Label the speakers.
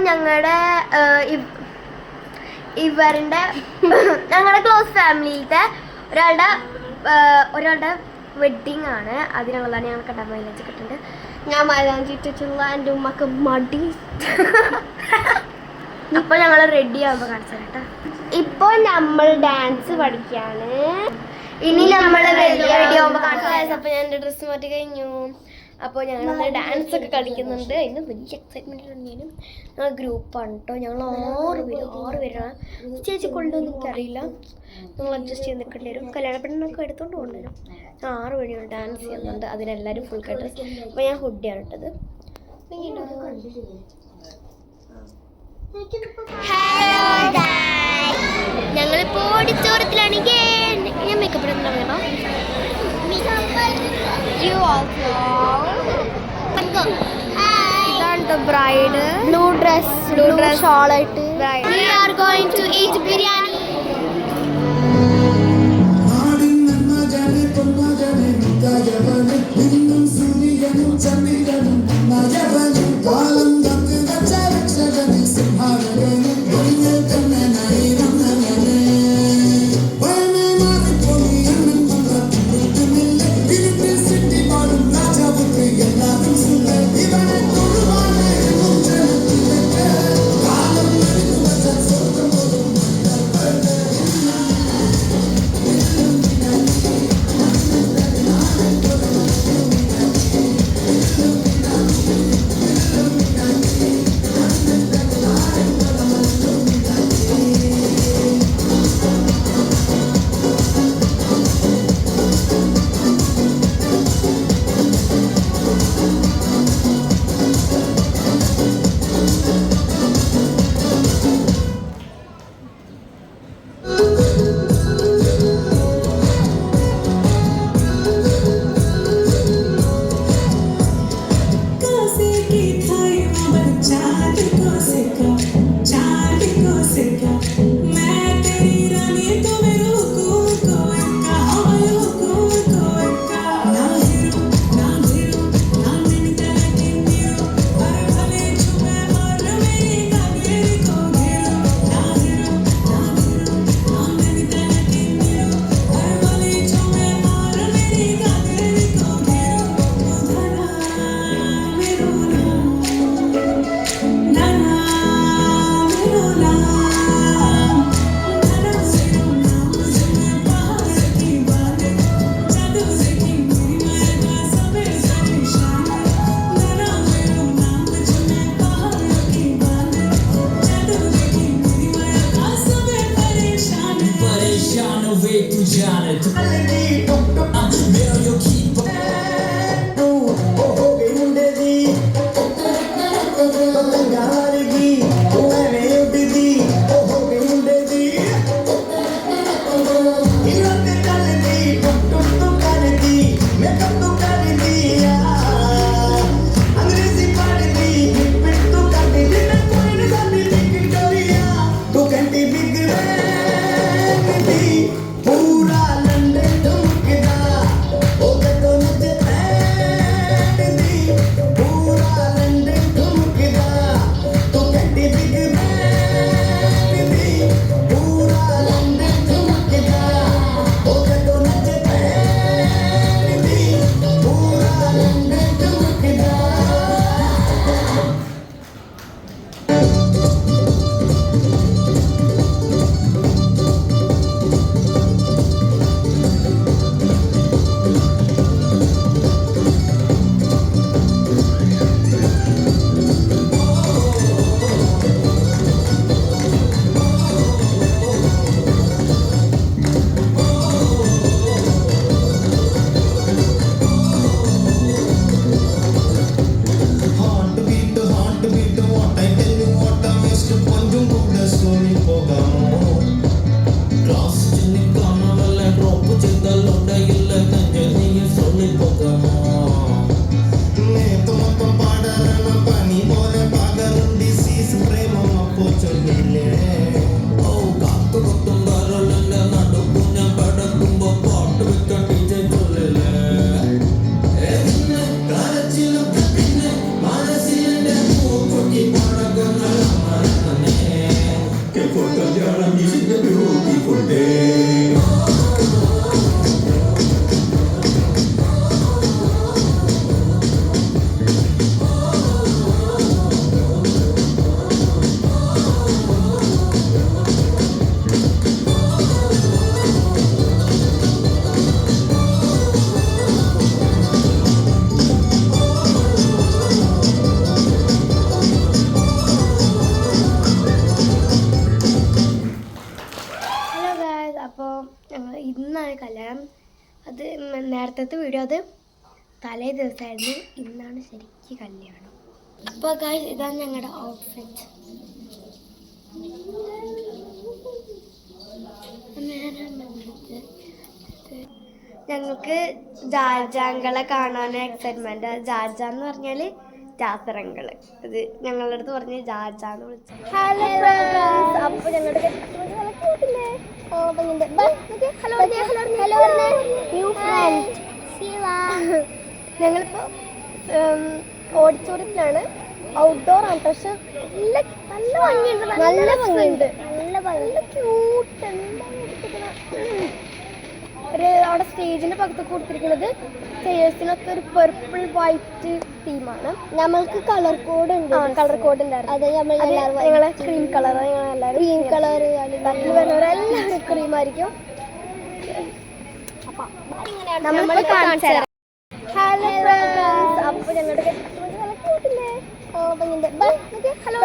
Speaker 1: ഞങ്ങളുടെ ഇവരുടെ ഞങ്ങളുടെ ക്ലോസ് ഫാമിലിയിലത്തെ ഒരാളുടെ വെഡ്ഡിങ് ആണ്. അതിനുള്ളതാണ് ഞങ്ങൾ കണ്ട മൈലേജ് കിട്ടുന്നുണ്ട്. ഞാൻ മൈലാഞ്ചി ഇട്ടിട്ടുള്ള എൻ്റെ ഉമ്മക്ക് മടി. ഇപ്പോൾ ഞങ്ങൾ റെഡി ആകുമ്പോൾ കാണിച്ചു കേട്ടോ. ഇപ്പോൾ നമ്മൾ ഡാൻസ് പഠിക്കുകയാണ്. ഇനി നമ്മൾ റെഡി ആകുമ്പോൾ കാണിച്ചു. അപ്പോൾ ഞാൻ എൻ്റെ ഡ്രസ്സ് മാറ്റി കഴിഞ്ഞു. അപ്പോൾ ഞങ്ങൾ ഡാൻസ് ഒക്കെ കളിക്കുന്നുണ്ട്. അതിന് വലിയ എക്സൈറ്റ്മെൻറ്റ് തന്നെയാണ്. ഞങ്ങൾ ഗ്രൂപ്പാണ് കേട്ടോ. ഞങ്ങൾ 6 പേരാണ്. ചേച്ചി കൊണ്ടുവന്ന് എനിക്കറിയില്ല. നിങ്ങൾ അഡ്ജസ്റ്റ് ചെയ്ത് നിൽക്കേണ്ടി വരും. കല്യാണ പെണ്ണൊക്കെ എടുത്തുകൊണ്ട് കൊണ്ടുവരും. 6 പേര് ഡാൻസ് ചെയ്യുന്നുണ്ട്. അതിനെല്ലാവരും ഫുൾ കട്ട്. അപ്പോൾ ഞാൻ ഹുഡിയാണ് ഇട്ടത്. ഞങ്ങളിപ്പോൾ ഓഡിറ്റോറിയത്തിലാണെങ്കിൽ ഞാൻ മേക്കപ്പ് ഇടുന്നുണ്ടോ. ഇതാണ് ബ്രൈഡ്. ബ്ലൂ ഡ്രസ് ഷോൾ ആയിട്ട്. We are going to eat biryani. നേരത്തെ വീഡിയോ അത് തലേ ദിവസമായിരുന്നു. ഇന്നാണ് ശരിക്കും കല്യാണം. അപ്പോൾ ഗായ്സ് ഇതാണ് ഞങ്ങളുടെ ഔട്ട്ഫിറ്റ്. ഞങ്ങൾക്ക് ജാജാങ്കളെ കാണാൻ എക്സൈറ്റ്മെന്റ്. ജാജ എന്ന് പറഞ്ഞാൽ ജാസറങ്കള്. അത് ഞങ്ങളുടെ അടുത്ത് പറഞ്ഞ് ജാജാന്ന് വിളിച്ചു. ഹലോ ഫ്രണ്ട്സ്, അപ്പോൾ ഞങ്ങളുടെ ഞങ്ങളിപ്പോൾ ഓഡിറ്റോറിയത്തിലാണ്. ഔട്ട്ഡോർ ആണ്, പക്ഷെ നല്ല ഭംഗിയുണ്ട്. നല്ല ഭംഗിയുണ്ട്. നല്ല ക്യൂട്ട്. ഒരു അവിടെ സ്റ്റേജിന്റെ പക്കത്ത് കൊടുത്തിരിക്കുന്നത് ചെയേഴ്സിനൊക്കെ ഒരു പർപ്പിൾ വൈറ്റ് തീമാണ്. നമ്മൾക്ക് കളർ കോഡ് ഉണ്ട്. കളർ കോഡ് ഉണ്ടായിരുന്നു. ഞങ്ങളെ ക്രീം കളർ. ഞങ്ങളെല്ലാവരും ക്രീം കളർ. ബാക്കിൽ വരുന്നവരെല്ലാവരും ക്രീം ആയിരിക്കും. നമ്മൾ കാണിച്ചു തരാം. ഹലോ ഫ്രണ്ട്സ്, അപ്പോൾ ഞങ്ങളുടെ ഹലോ